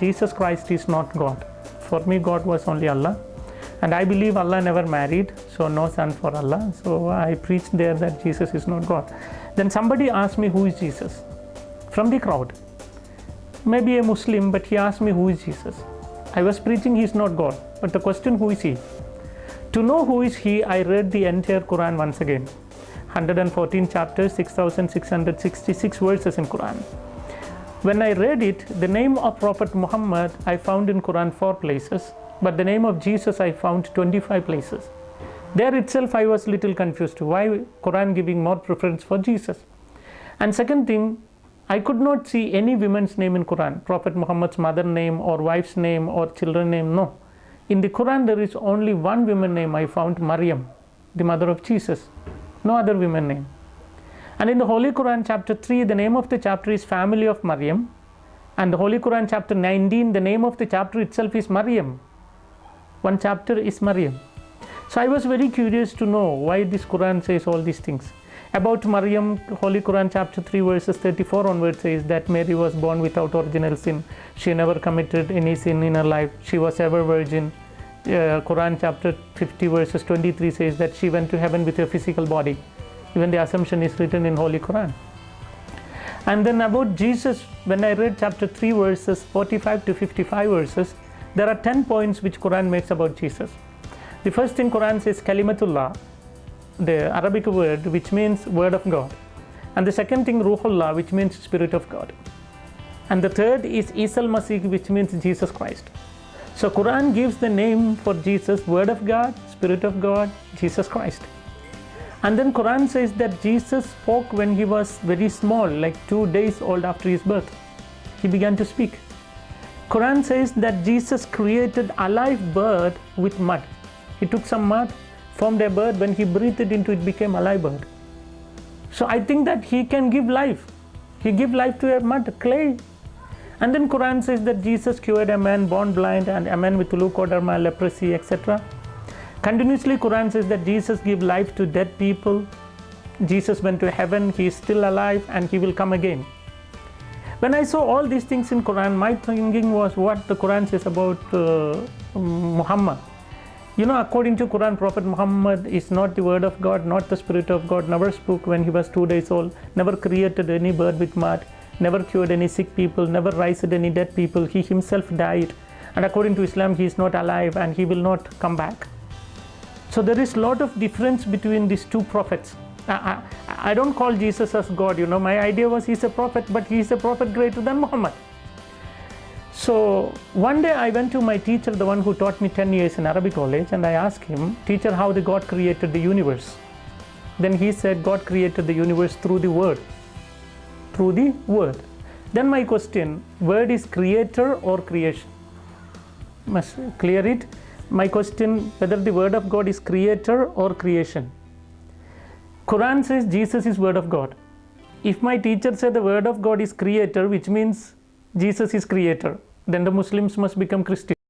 Jesus Christ is not God. For me, God was only Allah. And I believe Allah never married, so no son for Allah. So I preached there that Jesus is not God. Then somebody asked me, who is Jesus? From the crowd. Maybe a Muslim, but he asked me, who is Jesus? I was preaching he is not God. But the question, who is he? To know who is he, I read the entire Quran once again. 114 chapters, 6,666 verses in Quran. When I read it, the name of Prophet Muhammad I found in Quran 4 places, but the name of Jesus I found 25 places. There itself I was little confused. Why Quran giving more preference for Jesus? And second thing, I could not see any woman's name in Quran. Prophet Muhammad's mother name or wife's name or children name, no. In the Quran there is only one woman name I found, Maryam, the mother of Jesus. No other woman name. And in the Holy Quran chapter 3, the name of the chapter is Family of Maryam. And the Holy Quran chapter 19, the name of the chapter itself is Maryam. One chapter is Maryam. So I was very curious to know why this Quran says all these things. About Maryam, Holy Quran chapter 3 verses 34 onwards says that Mary was born without original sin. She never committed any sin in her life. She was ever virgin. Quran chapter 50 verses 23 says that she went to heaven with her physical body. Even the assumption is written in Holy Quran. And then about Jesus, when I read chapter 3 verses 45 to 55 verses, there are 10 points which Quran makes about Jesus. The first thing Quran says Kalimatullah, the Arabic word which means word of God. And the second thing Ruhullah, which means spirit of God. And the third is Isa al-Masih, which means Jesus Christ. So Quran gives the name for Jesus, word of God, spirit of God, Jesus Christ. And then Quran says that Jesus spoke when he was very small, like 2 days old after his birth. He began to speak. Quran says that Jesus created a live bird with mud. He took some mud, formed a bird, when he breathed it into it became a live bird. So I think that he can give life. He gave life to a mud, clay. And then Quran says that Jesus cured a man born blind and a man with leukoderma, leprosy, etc. Continuously Quran says that Jesus gave life to dead people. Jesus went to heaven, he is still alive and he will come again. When I saw all these things in Quran, my thinking was what the Quran says about Muhammad. You know, according to Quran, Prophet Muhammad is not the word of God, not the spirit of God, never spoke when he was 2 days old, never created any bird with mud, never cured any sick people, never raised any dead people. He himself died. And according to Islam, he is not alive and he will not come back. So there is a lot of difference between these two prophets. I don't call Jesus as God, you know. My idea was he's a prophet, but he's a prophet greater than Muhammad. So one day I went to my teacher, the one who taught me 10 years in Arabic college, and I asked him, teacher, how the God created the universe? Then he said, God created the universe through the word. Through the word. Then my question, word is creator or creation? Must clear it. My question, whether the word of God is creator or creation. Quran says Jesus is word of God. If my teacher said the word of God is creator, which means Jesus is creator, then the Muslims must become Christian.